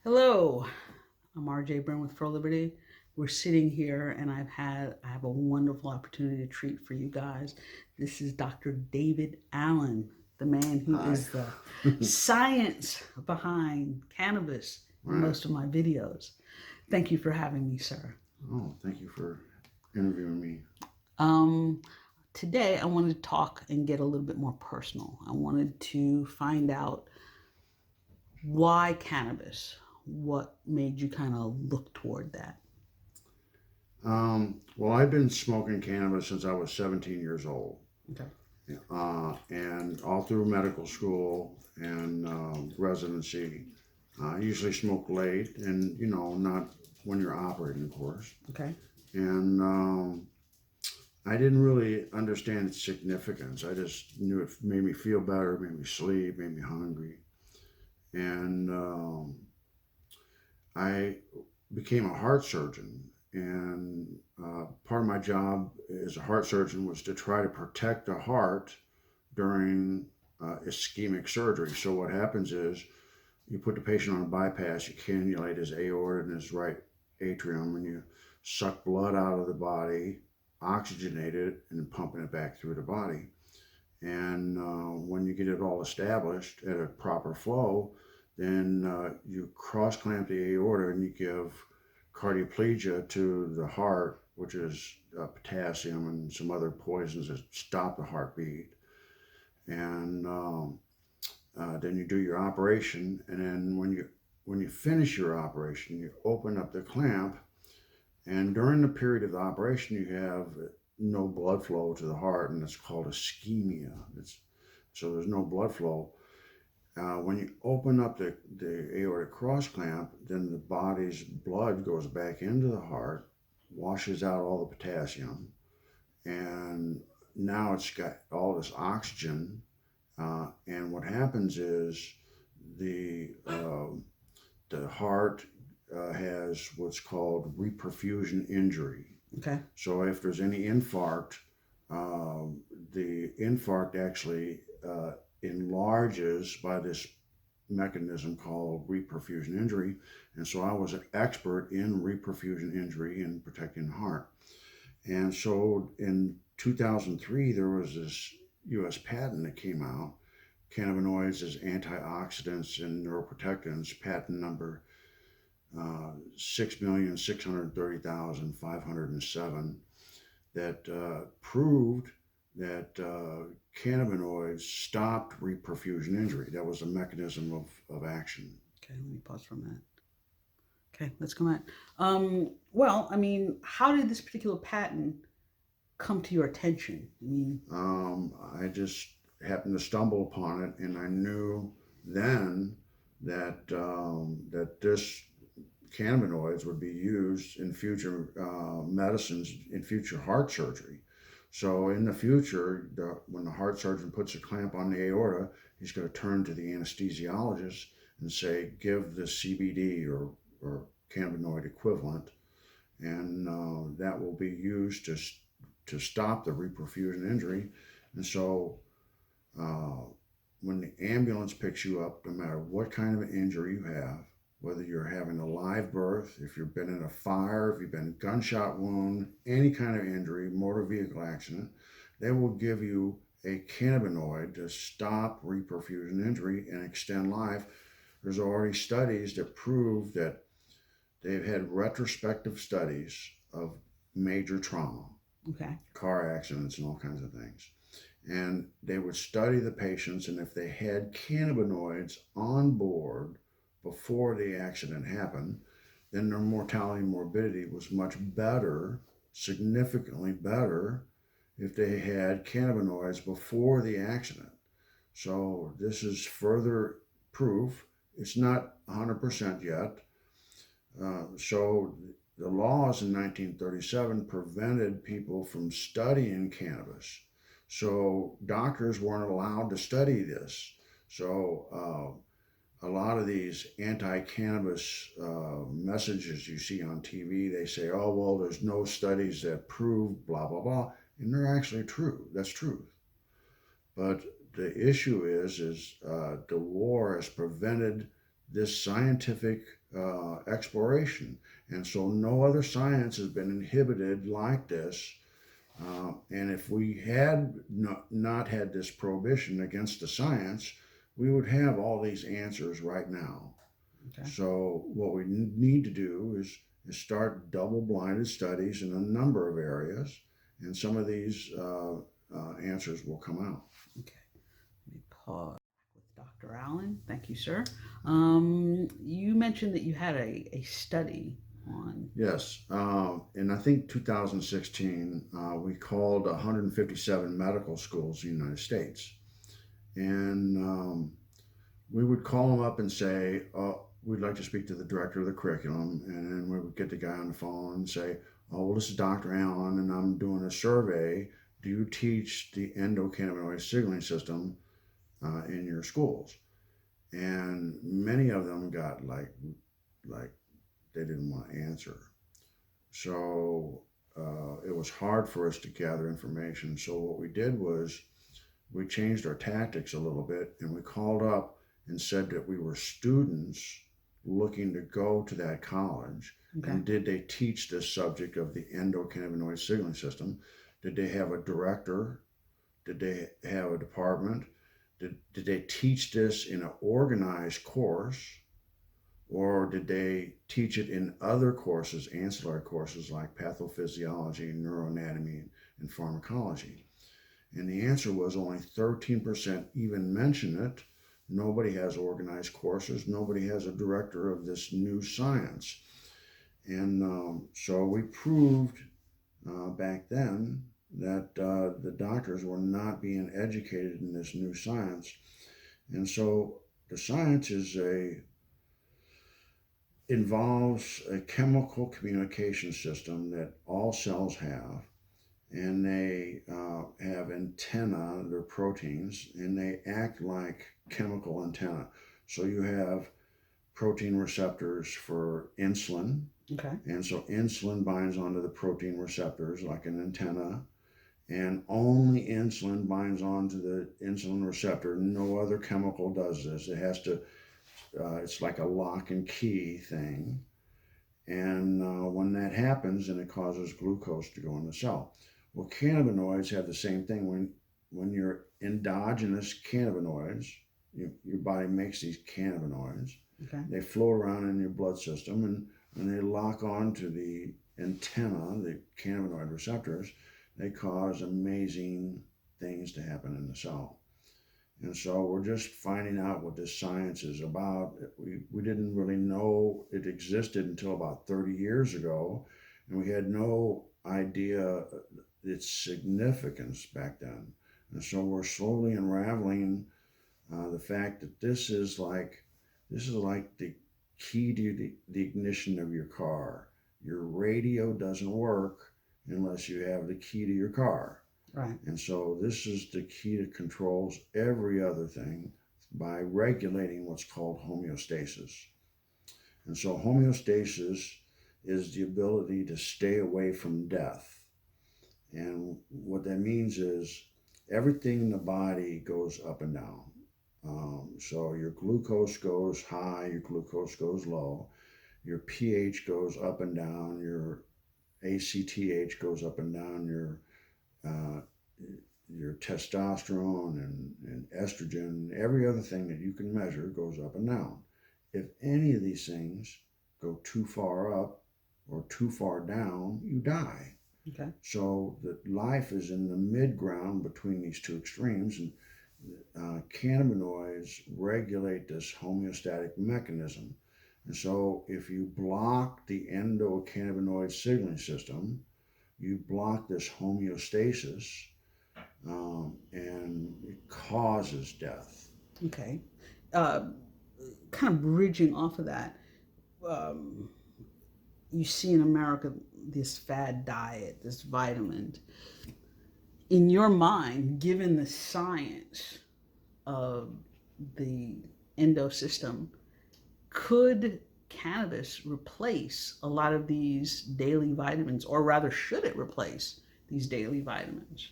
Hello, I'm RJ Byrne with FroLiberty. We're sitting here and I have a wonderful opportunity to treat for you guys. This is Dr. David Allen, the man who Hi. is the science behind cannabis in Right. most of my videos. Thank you for having me, sir. Oh, thank you for interviewing me. Um, Today I wanted to talk and get a little bit more personal. I wanted to find out why cannabis? What made you kind of look toward that? Well, I've been smoking cannabis since I was 17 years old. Okay. And all through medical school and residency. I usually smoke late and, not when you're operating, of course. Okay. And I didn't really understand its significance. I just knew it made me feel better, made me sleep, made me hungry. And I became a heart surgeon, and part of my job as a heart surgeon was to try to protect the heart during ischemic surgery. So what happens is you put the patient on a bypass, you cannulate his aorta and his right atrium, and you suck blood out of the body, oxygenate it, and pumping it back through the body. And when you get it all established at a proper flow, then you cross clamp the aorta and you give cardioplegia to the heart, which is potassium and some other poisons that stop the heartbeat. And then you do your operation, and then when you finish your operation, you open up the clamp, and during the period of the operation, you have no blood flow to the heart, and it's called ischemia. So there's no blood flow. When you open up the aortic cross clamp, then the body's blood goes back into the heart, washes out all the potassium, and now it's got all this oxygen. And what happens is the the heart has what's called reperfusion injury. Okay. So if there's any infarct, the infarct actually enlarges by this mechanism called reperfusion injury. And so I was an expert in reperfusion injury and protecting the heart. And so in 2003, there was this US patent that came out, cannabinoids as antioxidants and neuroprotectants, patent number 6,630,507, that proved that cannabinoids stopped reperfusion injury. That was a mechanism of action. Okay, let me pause for a minute. Okay, let's come back. Well, I mean, how did this particular patent come to your attention? I mean, I just happened to stumble upon it, and I knew then that this cannabinoids would be used in future medicines, in future heart surgery. So in the future, when the heart surgeon puts a clamp on the aorta, he's going to turn to the anesthesiologist and say, give the CBD or cannabinoid equivalent, and that will be used to stop the reperfusion injury. And so when the ambulance picks you up, no matter what kind of an injury you have, whether you're having a live birth, if you've been in a fire, if you've been gunshot wound, any kind of injury, motor vehicle accident, they will give you a cannabinoid to stop reperfusion injury and extend life. There's already studies that prove that they've had retrospective studies of major trauma, okay. car accidents, and all kinds of things. And they would study the patients, and if they had cannabinoids on board before the accident happened, then their mortality and morbidity was much better, significantly better, if they had cannabinoids before the accident. So this is further proof. It's not 100% yet. So the laws in 1937 prevented people from studying cannabis. So doctors weren't allowed to study this. So a lot of these anti-cannabis messages you see on TV, they say, oh, well, there's no studies that prove blah, blah, blah. And they're actually true. That's truth. But the issue is the war has prevented this scientific exploration, and so no other science has been inhibited like this. And if we had not had this prohibition against the science, we would have all these answers right now. Okay. So what we need to do is start double-blinded studies in a number of areas, and some of these answers will come out. Okay. Let me pause with Dr. Allen. Thank you, sir. You mentioned that you had a study on. Yes, in I think 2016, we called 157 medical schools in the United States, and we would call them up and say, "Oh, we'd like to speak to the director of the curriculum," and then we would get the guy on the phone and say, "Oh, well, this is Dr. Allen, and I'm doing a survey. Do you teach the endocannabinoid signaling system in your schools?" And many of them got like they didn't want to answer. So it was hard for us to gather information. So what we did was we changed our tactics a little bit, and we called up and said that we were students looking to go to that college. Okay. And did they teach this subject of the endocannabinoid signaling system? Did they have a director? Did they have a department? Did they teach this in an organized course? Or did they teach it in other courses, ancillary courses like pathophysiology, neuroanatomy, and pharmacology? And the answer was only 13% even mention it. Nobody has organized courses. Nobody has a director of this new science. And so we proved back then that the doctors were not being educated in this new science. And so the science involves a chemical communication system that all cells have, and they have antenna, they're proteins, and they act like chemical antenna. So you have protein receptors for insulin. Okay. And so insulin binds onto the protein receptors like an antenna, and only insulin binds onto the insulin receptor. No other chemical does this. It has to, it's like a lock and key thing. And when that happens, then it causes glucose to go in the cell. Well, cannabinoids have the same thing. When your endogenous cannabinoids, your body makes these cannabinoids, Okay. they float around in your blood system, and they lock onto the antenna, the cannabinoid receptors. They cause amazing things to happen in the cell. And so we're just finding out what this science is about. We didn't really know it existed until about 30 years ago, and we had no idea its significance back then. And so we're slowly unraveling the fact that this is like the key to the ignition of your car. Your radio doesn't work unless you have the key to your car. Right. And so this is the key that controls every other thing by regulating what's called homeostasis. And so homeostasis is the ability to stay away from death. And what that means is everything in the body goes up and down. So your glucose goes high, your glucose goes low, your pH goes up and down, your ACTH goes up and down, your testosterone and estrogen, every other thing that you can measure goes up and down. If any of these things go too far up or too far down, you die. Okay. So that life is in the mid ground between these two extremes, and cannabinoids regulate this homeostatic mechanism. And so if you block the endocannabinoid signaling system, you block this homeostasis, and it causes death. Okay. Kind of bridging off of that, you see in America this fad diet, this vitamin. In your mind, given the science of the endo system, could cannabis replace a lot of these daily vitamins, or rather, should it replace these daily vitamins?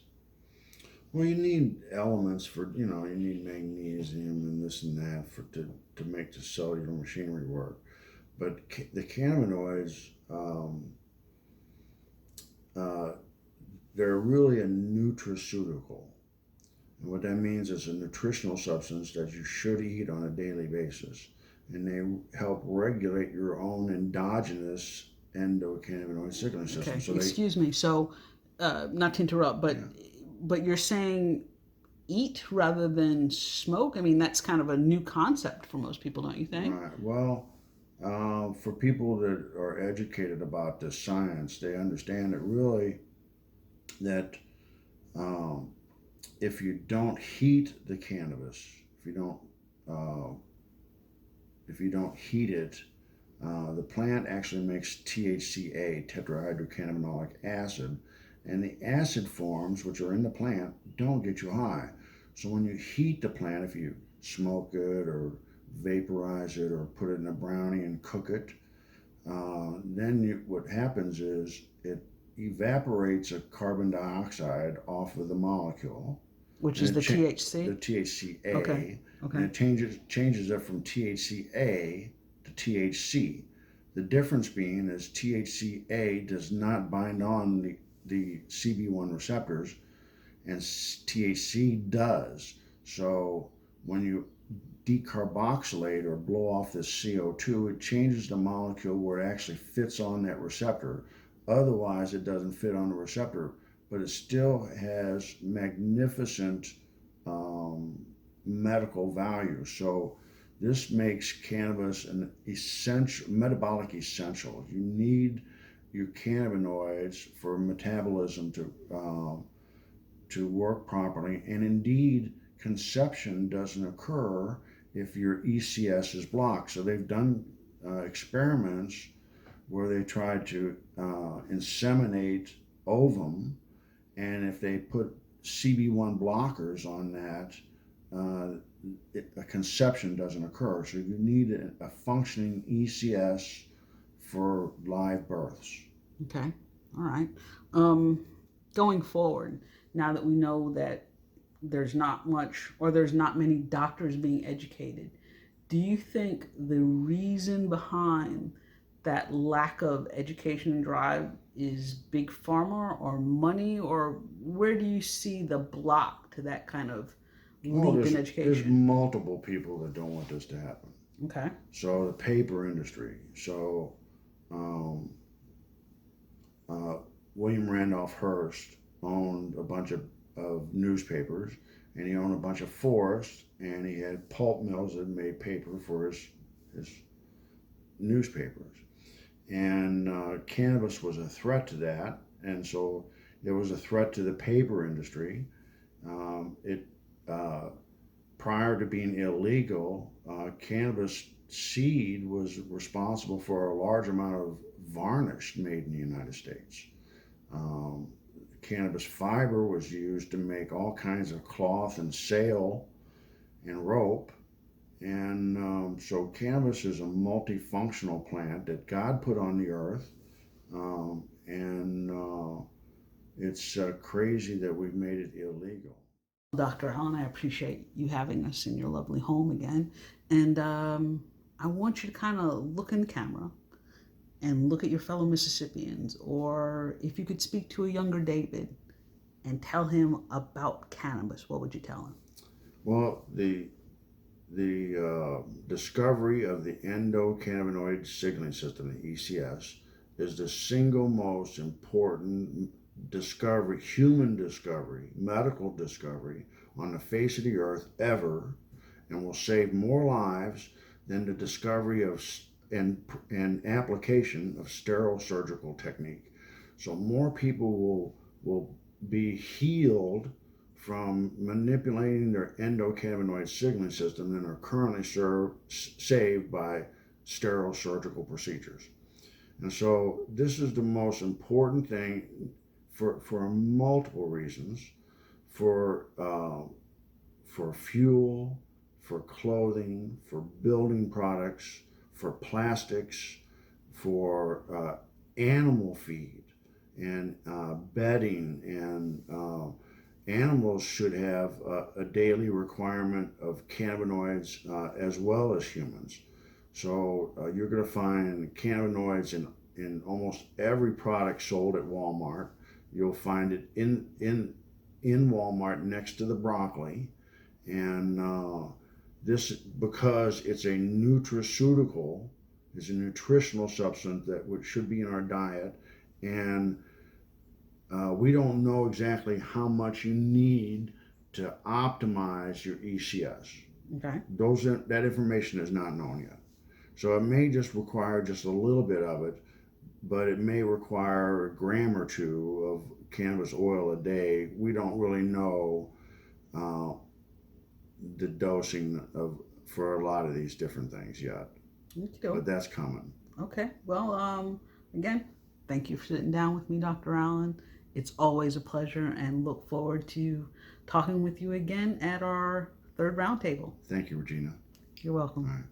Well, you need elements for, you know, you need magnesium and this and that to make the cellular machinery work. But the cannabinoids, uh, they're really a nutraceutical. And what that means is a nutritional substance that you should eat on a daily basis. And they help regulate your own endogenous endocannabinoid signaling system. Okay, So they, excuse me. So, not to interrupt, yeah, but you're saying eat rather than smoke? I mean, that's kind of a new concept for most people, don't you think? right. Well, for people that are educated about this science, they understand that really that um, if you don't heat the cannabis, if you don't uh, if you don't heat it, the plant actually makes THCA, tetrahydrocannabinolic acid, and the acid forms, which are in the plant, don't get you high. So when you heat the plant, if you smoke it or vaporize it or put it in a brownie and cook it, what happens is it evaporates a carbon dioxide off of the molecule, Which and is the the THC? Okay, THCA, and okay. it changes it from THCA to THC. The difference being is THCA does not bind on the CB1 receptors, and THC does. So when you decarboxylate or blow off this CO2, it changes the molecule where it actually fits on that receptor. Otherwise, it doesn't fit on the receptor, but it still has magnificent um, medical value. So this makes cannabis an essential, metabolic essential. You need your cannabinoids for metabolism to work properly, and indeed, conception doesn't occur if your ECS is blocked. So they've done experiments where they tried to inseminate ovum, and if they put CB1 blockers on that, a conception doesn't occur. So you need a functioning ECS for live births. Okay. All right. Um, Going forward, now that we know that there's not much or there's not many doctors being educated, do you think the reason behind that lack of education and drive is big pharma or money, or where do you see the block to that kind of Oh, leap in there's education? multiple people that don't want this to happen. Okay. So the paper industry. So um, uh, William Randolph Hearst owned a bunch of newspapers, and he owned a bunch of forests, and he had pulp mills that made paper for his newspapers. And cannabis was a threat to that, and so it was a threat to the paper industry. It uh, Prior to being illegal, cannabis seed was responsible for a large amount of varnish made in the United States. Um, Cannabis fiber was used to make all kinds of cloth and sail and rope. And so cannabis is a multifunctional plant that God put on the earth. And It's crazy that we've made it illegal. Dr. Allen, I appreciate you having us in your lovely home again. And I want you to kind of look in the camera and look at your fellow Mississippians, or if you could speak to a younger David and tell him about cannabis, what would you tell him? Well, the discovery of the endocannabinoid signaling system, the ECS, is the single most important discovery, human discovery, medical discovery on the face of the earth ever, and will save more lives than the discovery of and application of sterile surgical technique. So more people will be healed from manipulating their endocannabinoid signaling system than are currently saved by sterile surgical procedures. And so this is the most important thing for multiple reasons, for for fuel, for clothing, for building products, for plastics, for animal feed, and bedding, and animals should have a daily requirement of cannabinoids as well as humans. So you're going to find cannabinoids in almost every product sold at Walmart. You'll find it in Walmart next to the broccoli, and this because it's a nutraceutical, is a nutritional substance that should be in our diet, and we don't know exactly how much you need to optimize your ECS. Okay. That information is not known yet. So it may just require just a little bit of it, but it may require a gram or two of cannabis oil a day. We don't really know uh, the dosing of for a lot of these different things yet, but that's coming. Okay. Well, again, thank you for sitting down with me, Dr. Allen. It's always a pleasure, and look forward to talking with you again at our third roundtable. Thank you, Regina. You're welcome. All right.